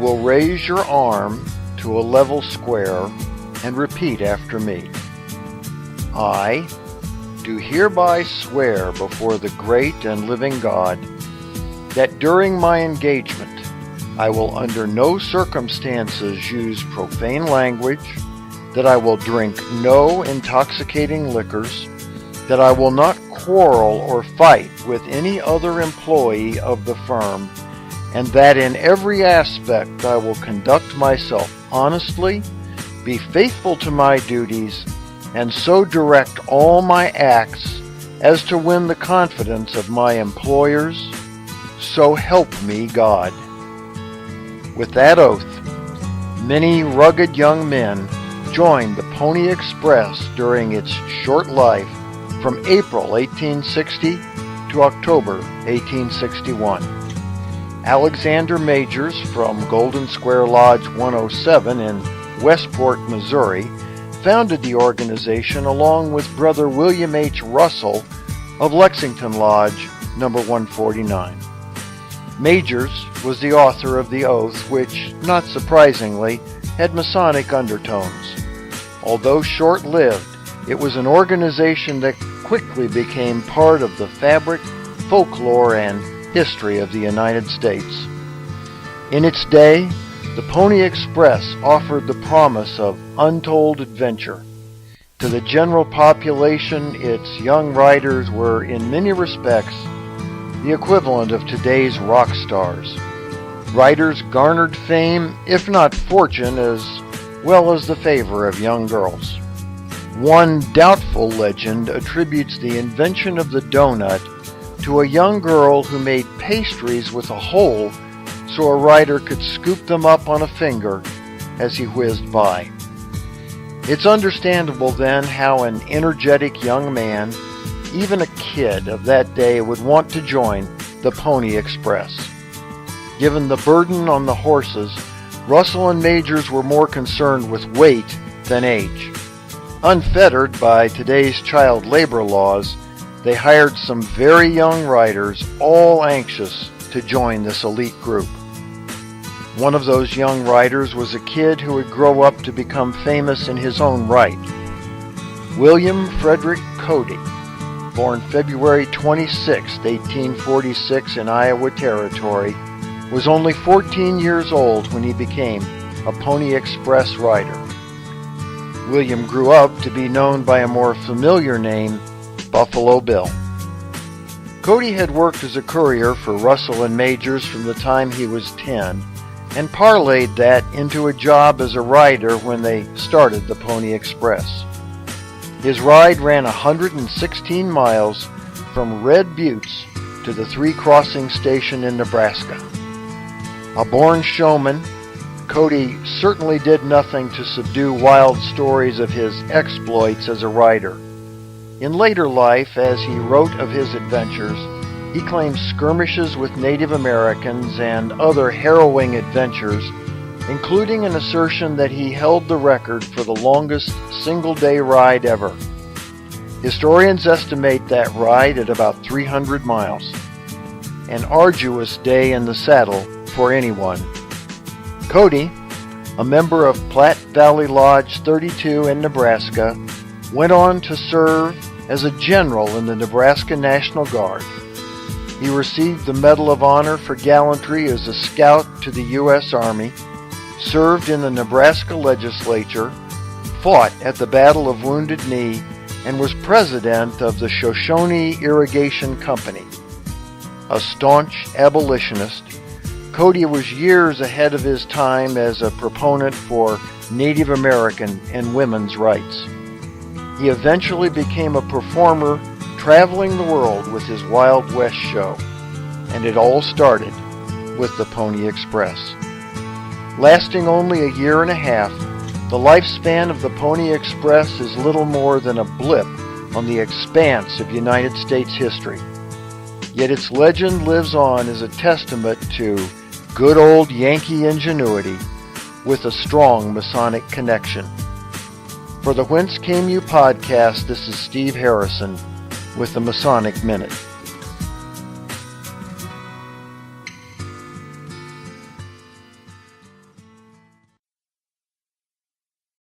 will raise your arm to a level square and repeat after me. I do hereby swear before the great and living God that during my engagement I will under no circumstances use profane language, that I will drink no intoxicating liquors, that I will not quarrel or fight with any other employee of the firm, and that in every aspect I will conduct myself honestly, be faithful to my duties, and so direct all my acts as to win the confidence of my employers. So help me God. With that oath, many rugged young men joined the Pony Express during its short life from April 1860 to October 1861. Alexander Majors from Golden Square Lodge 107 in Westport, Missouri, founded the organization along with Brother William H. Russell of Lexington Lodge number 149. Majors was the author of the oath, which, not surprisingly, had Masonic undertones. Although short-lived, it was an organization that quickly became part of the fabric, folklore, and history of the United States. In its day, the Pony Express offered the promise of untold adventure. To the general population, its young riders were, in many respects, the equivalent of today's rock stars. Riders garnered fame, if not fortune, as well as the favor of young girls. One doubtful legend attributes the invention of the donut to a young girl who made pastries with a hole so a rider could scoop them up on a finger as he whizzed by. It's understandable then how an energetic young man, even a kid of that day, would want to join the Pony Express. Given the burden on the horses, Russell and Majors were more concerned with weight than age. Unfettered by today's child labor laws, they hired some very young riders, all anxious to join this elite group. One of those young riders was a kid who would grow up to become famous in his own right. William Frederick Cody, born February 26, 1846 in Iowa Territory, was only 14 years old when he became a Pony Express rider. William grew up to be known by a more familiar name, Buffalo Bill. Cody had worked as a courier for Russell and Majors from the time he was 10, and parlayed that into a job as a rider when they started the Pony Express. His ride ran 116 miles from Red Buttes to the Three Crossings station in Nebraska. A born showman, Cody certainly did nothing to subdue wild stories of his exploits as a rider. In later life, as he wrote of his adventures, he claimed skirmishes with Native Americans and other harrowing adventures, including an assertion that he held the record for the longest single-day ride ever. Historians estimate that ride at about 300 miles. An arduous day in the saddle for anyone. Cody, a member of Platte Valley Lodge 32 in Nebraska, went on to serve as a general in the Nebraska National Guard. He received the Medal of Honor for gallantry as a scout to the U.S. Army, served in the Nebraska legislature, fought at the Battle of Wounded Knee, and was president of the Shoshone Irrigation Company. A staunch abolitionist, Cody was years ahead of his time as a proponent for Native American and women's rights. He eventually became a performer traveling the world with his Wild West show, and it all started with the Pony Express. Lasting only a year and a half, the lifespan of the Pony Express is little more than a blip on the expanse of United States history. Yet its legend lives on as a testament to good old Yankee ingenuity with a strong Masonic connection. For the Whence Came You podcast, this is Steve Harrison with the Masonic Minute.